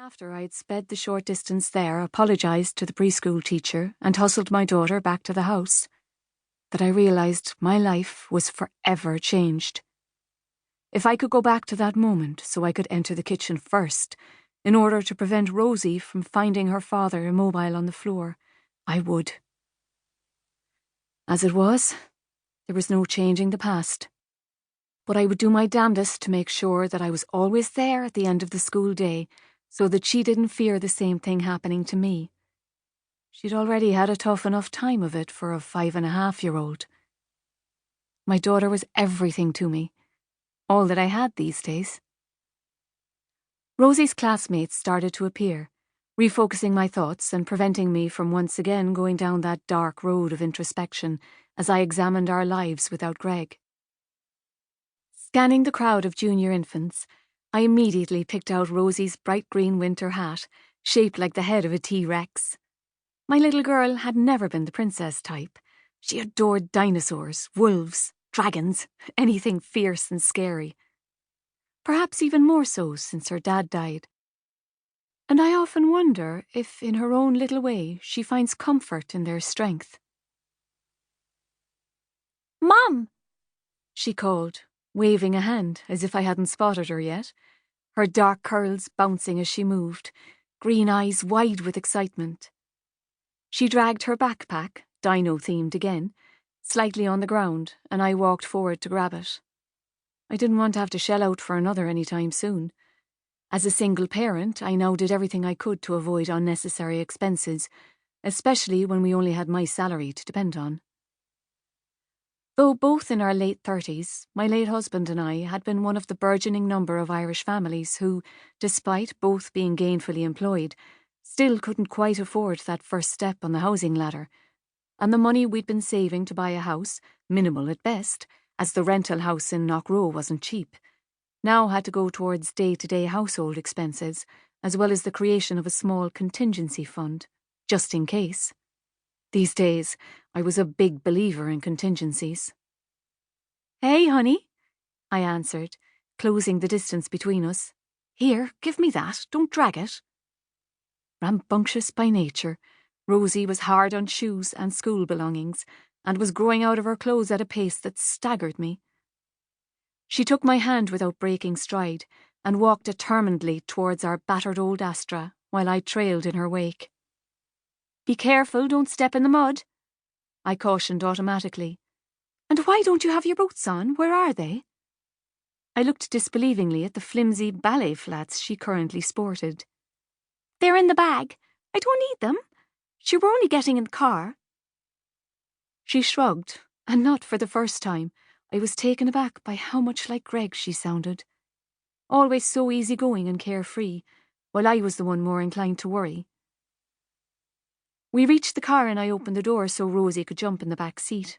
After I'd sped the short distance there, apologised to the preschool teacher, and hustled my daughter back to the house, that I realised my life was forever changed. If I could go back to that moment so I could enter the kitchen first, in order to prevent Rosie from finding her father immobile on the floor, I would. As it was, there was no changing the past. But I would do my damnedest to make sure that I was always there at the end of the school day, so that she didn't fear the same thing happening to me. She'd already had a tough enough time of it for a 5.5-year-old. My daughter was everything to me, all that I had these days. Rosie's classmates started to appear, refocusing my thoughts and preventing me from once again going down that dark road of introspection as I examined our lives without Greg. Scanning the crowd of junior infants, I immediately picked out Rosie's bright green winter hat, shaped like the head of a T-Rex. My little girl had never been the princess type. She adored dinosaurs, wolves, dragons, anything fierce and scary. Perhaps even more so since her dad died. And I often wonder if, in her own little way, she finds comfort in their strength. "Mom!" she called, waving a hand as if I hadn't spotted her yet, her dark curls bouncing as she moved, green eyes wide with excitement. She dragged her backpack, dino-themed again, slightly on the ground, and I walked forward to grab it. I didn't want to have to shell out for another any time soon. As a single parent, I now did everything I could to avoid unnecessary expenses, especially when we only had my salary to depend on. Though both in our late 30s, my late husband and I had been one of the burgeoning number of Irish families who, despite both being gainfully employed, still couldn't quite afford that first step on the housing ladder, and the money we'd been saving to buy a house, minimal at best, as the rental house in Knockrow wasn't cheap, now had to go towards day-to-day household expenses, as well as the creation of a small contingency fund, just in case. These days, I was a big believer in contingencies. "Hey, honey," I answered, closing the distance between us. "Here, give me that, don't drag it." Rambunctious by nature, Rosie was hard on shoes and school belongings, and was growing out of her clothes at a pace that staggered me. She took my hand without breaking stride, and walked determinedly towards our battered old Astra, while I trailed in her wake. "Be careful, don't step in the mud," I cautioned automatically. "And why don't you have your boots on? Where are they?" I looked disbelievingly at the flimsy ballet flats she currently sported. "They're in the bag. I don't need them. Sure, we're only getting in the car." She shrugged, and not for the first time. I was taken aback by how much like Greg she sounded. Always so easygoing and carefree, while I was the one more inclined to worry. We reached the car and I opened the door so Rosie could jump in the back seat.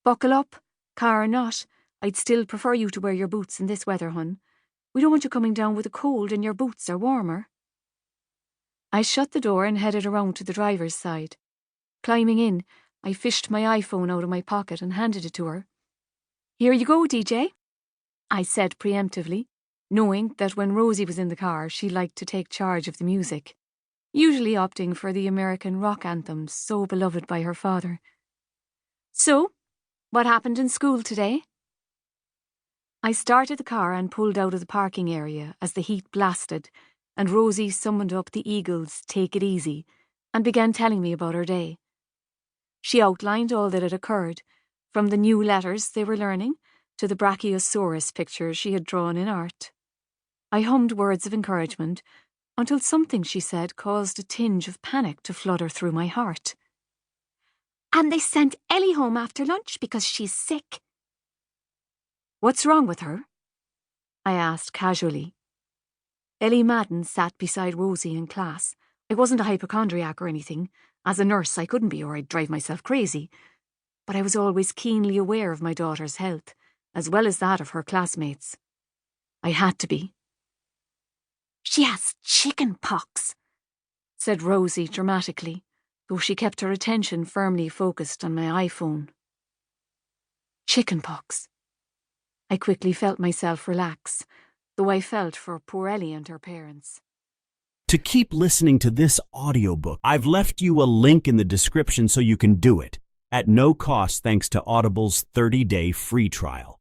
"Buckle up, car or not. I'd still prefer you to wear your boots in this weather, hun. We don't want you coming down with a cold and your boots are warmer." I shut the door and headed around to the driver's side. Climbing in, I fished my iPhone out of my pocket and handed it to her. "Here you go, DJ," I said preemptively, knowing that when Rosie was in the car she liked to take charge of the music, usually opting for the American rock anthems so beloved by her father. "So, what happened in school today?" I started the car and pulled out of the parking area as the heat blasted, and Rosie summoned up the Eagles' "Take It Easy" and began telling me about her day. She outlined all that had occurred, from the new letters they were learning to the Brachiosaurus pictures she had drawn in art. I hummed words of encouragement until something she said caused a tinge of panic to flutter through my heart. "And they sent Ellie home after lunch because she's sick." "What's wrong with her?" I asked casually. Ellie Madden sat beside Rosie in class. I wasn't a hypochondriac or anything. As a nurse, I couldn't be, or I'd drive myself crazy. But I was always keenly aware of my daughter's health, as well as that of her classmates. I had to be. "She has chicken pox," said Rosie dramatically, though she kept her attention firmly focused on my iPhone. Chicken pox. I quickly felt myself relax, though I felt for poor Ellie and her parents. To keep listening to this audiobook, I've left you a link in the description so you can do it, at no cost thanks to Audible's 30-day free trial.